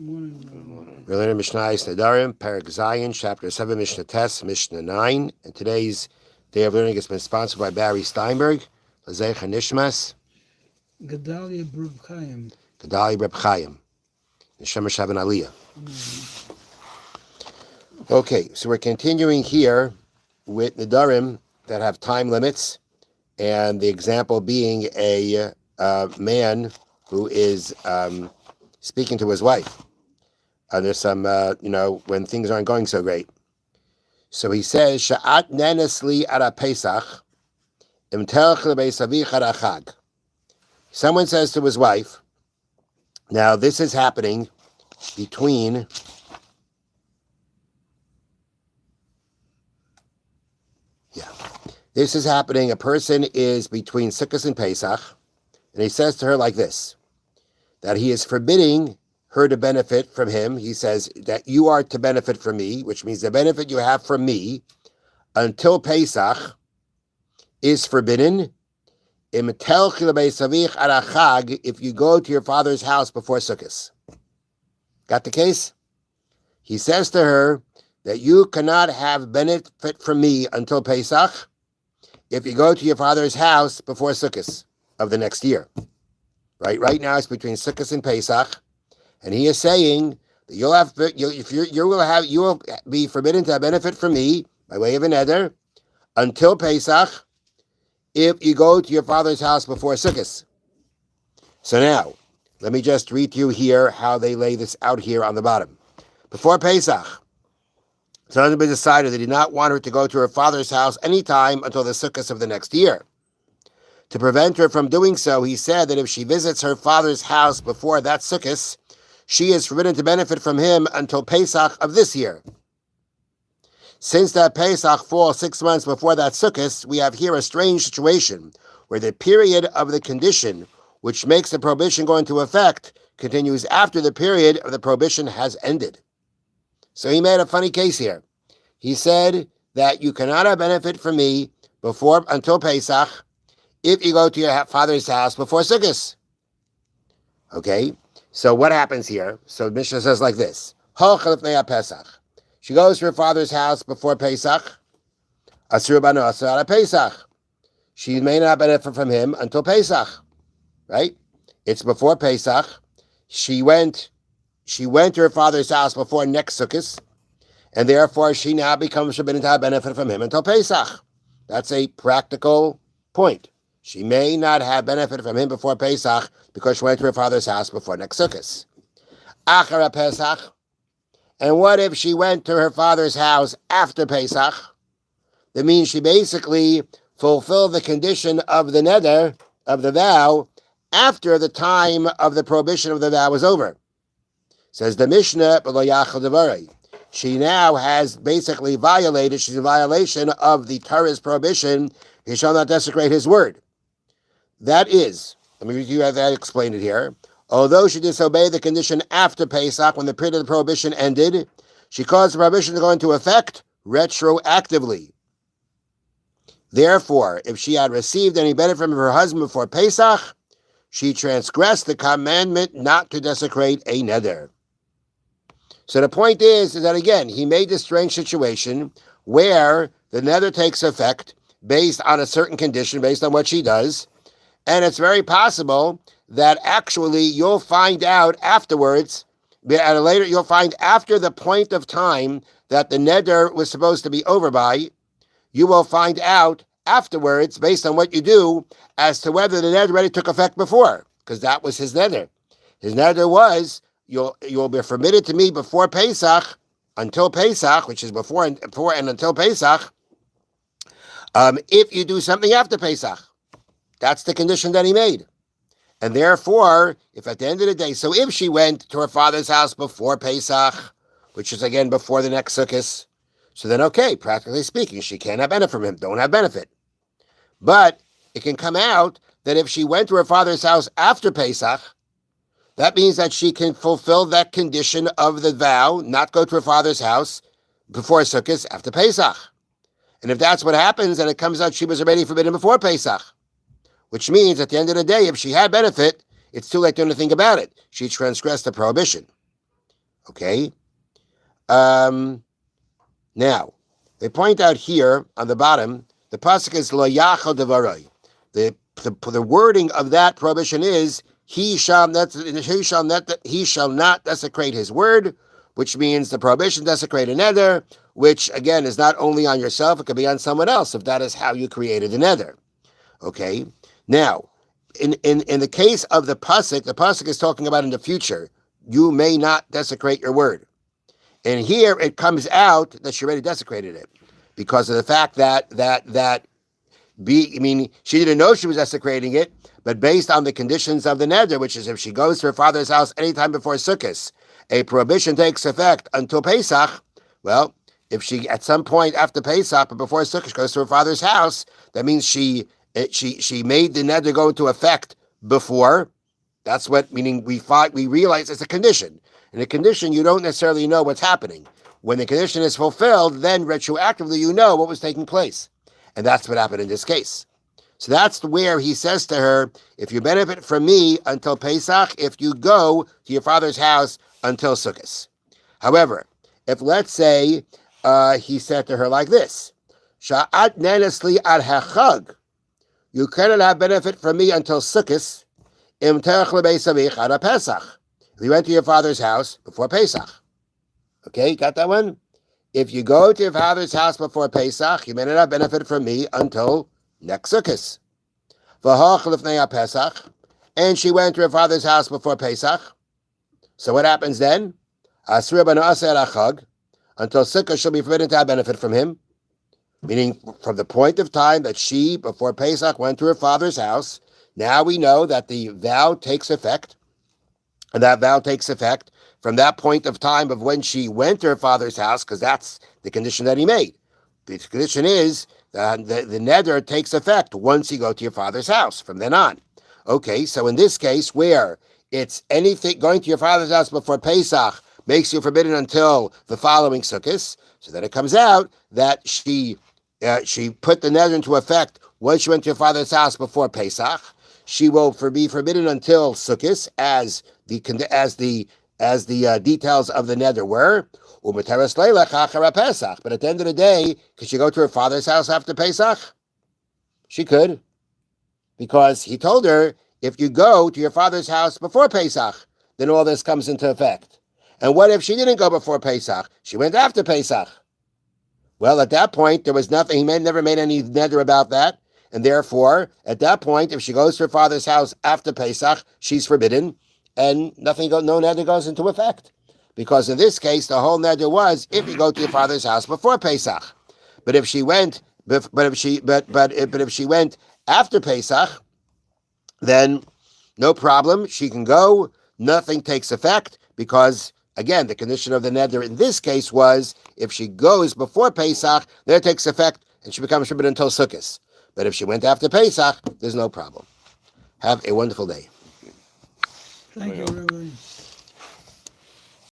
We're learning Mishna Nedarim, Perek Zayin, Chapter 7, Mishna Tes, Mishna 9. And today's day of learning has been sponsored by Barry Steinberg, Lazecha Nishmas, Gedalia Brub Chaim. Gedali Reb Chaim, Neshama Shaban Aliyah. Okay, so we're continuing here with Nedarim that have time limits, and the example being a man who is speaking to his wife. There's some, when things aren't going so great. So he says, Sha'at nenesli ara Pesach, im telch lebeisavich ara chag. Someone says to his wife, now this is happening between a person is between Sukkot and Pesach, and he says to her like this, that he is forbidding her to benefit from him. He says that you are to benefit from me, which means the benefit you have from me until Pesach is forbidden. If you go to your father's house before Sukkot. Got the case? He says to her that you cannot have benefit from me until Pesach if you go to your father's house before Sukkot of the next year. Right now it's between Sukkot and Pesach. And he is saying that you will be forbidden to benefit from me by way of an eder until Pesach if you go to your father's house before Sukkot. So now, let me just read to you here how they lay this out here on the bottom. Before Pesach, so it had been decided that he did not want her to go to her father's house anytime until the Sukkot of the next year. To prevent her from doing so, he said that if she visits her father's house before that Sukkot, she is forbidden to benefit from him until Pesach of this year. Since that Pesach falls 6 months before that Sukkot, we have here a strange situation where the period of the condition which makes the prohibition go into effect continues after the period of the prohibition has ended. So he made a funny case here. He said that you cannot have benefit from me until Pesach if you go to your father's house before Sukkot. Okay? So what happens here? So Mishnah says like this. She goes to her father's house before Pesach. She may not benefit from him until Pesach. Right? It's before Pesach. She went to her father's house before next Sukkot, and therefore she now becomes forbidden to have benefit from him until Pesach. That's a practical point. She may not have benefited from him before Pesach because she went to her father's house before next Sukkot. Achara Pesach. And what if she went to her father's house after Pesach? That means she basically fulfilled the condition of the neder, of the vow, after the time of the prohibition of the vow was over. Says the Mishnah, she now has basically violated, she's in violation of the Torah's prohibition, he shall not desecrate his word. That is, let me read you how that explained it here. Although she disobeyed the condition after Pesach, when the period of the prohibition ended, she caused the prohibition to go into effect retroactively. Therefore, if she had received any benefit from her husband before Pesach, she transgressed the commandment not to desecrate a neder. So the point is that, again, he made this strange situation where the neder takes effect based on a certain condition, based on what she does, and it's very possible that actually you'll find out afterwards, you'll find after the point of time that the neder was supposed to be over by, you will find out afterwards, based on what you do, as to whether the neder already took effect before, because that was his neder. His neder was, you'll be permitted to me before Pesach, until Pesach, which is before and until Pesach, if you do something after Pesach. That's the condition that he made. And therefore, if at the end of the day, so if she went to her father's house before Pesach, which is again before the next Sukkot, so then okay, practically speaking, she can't have benefit from him, don't have benefit. But it can come out that if she went to her father's house after Pesach, that means that she can fulfill that condition of the vow, not go to her father's house before Sukkot after Pesach. And if that's what happens, and it comes out she was already forbidden before Pesach, which means at the end of the day, if she had benefit, it's too late to do anything about it. She transgressed the prohibition. Okay. Now, they point out here on the bottom, the pasuk is lo yachal devarai. The wording of that prohibition is he shall not desecrate his word, which means the prohibition desecrate a nether, which again is not only on yourself, it could be on someone else if that is how you created the nether. Okay. Now, in the case of the pasuk is talking about in the future. You may not desecrate your word. And here it comes out that she already desecrated it because of the fact that she didn't know she was desecrating it, but based on the conditions of the neder, which is if she goes to her father's house anytime before Sukkot, a prohibition takes effect until Pesach. Well, if she at some point after Pesach but before Sukkot goes to her father's house, that means she made the neder go into effect before. That's what, meaning we realize it's a condition. In a condition, you don't necessarily know what's happening. When the condition is fulfilled, then retroactively you know what was taking place. And that's what happened in this case. So that's where he says to her, if you benefit from me until Pesach, if you go to your father's house until Sukkot. However, if let's say he said to her like this, Sha'at nenesli ad hachag, you cannot have benefit from me until Sukkot, im terach lebeisavich ad Pesach. If you went to your father's house before Pesach. Okay, got that one? If you go to your father's house before Pesach, you may not have benefit from me until next Sukkot. V'hoch lifnei Pesach, and she went to her father's house before Pesach. So what happens then? Asur b'no aser achag, until Sukkot she'll be forbidden to have benefit from him. Meaning, from the point of time that she, before Pesach, went to her father's house, now we know that the vow takes effect. And that vow takes effect from that point of time of when she went to her father's house, because that's the condition that he made. The condition is that the neder takes effect once you go to your father's house from then on. Okay, so in this case, where it's anything going to your father's house before Pesach makes you forbidden until the following Sukkot, so that it comes out that she put the neder into effect once she went to your father's house before Pesach. She will be forbidden until Sukkot, as the details of the neder were. But at the end of the day, could she go to her father's house after Pesach? She could, because he told her, if you go to your father's house before Pesach, then all this comes into effect. And what if she didn't go before Pesach? She went after Pesach. Well, at that point, there was nothing. He never made any neder about that. And therefore, at that point, if she goes to her father's house after Pesach, she's forbidden, and no neder goes into effect. Because in this case, the whole neder was if you go to your father's house before Pesach. But if she went, if she went after Pesach, then no problem. She can go. Nothing takes effect because, again, the condition of the neder in this case was if she goes before Pesach, then it takes effect and she becomes forbidden until Sukkot. But if she went after Pesach, there's no problem. Have a wonderful day. Thank you, Rabbi.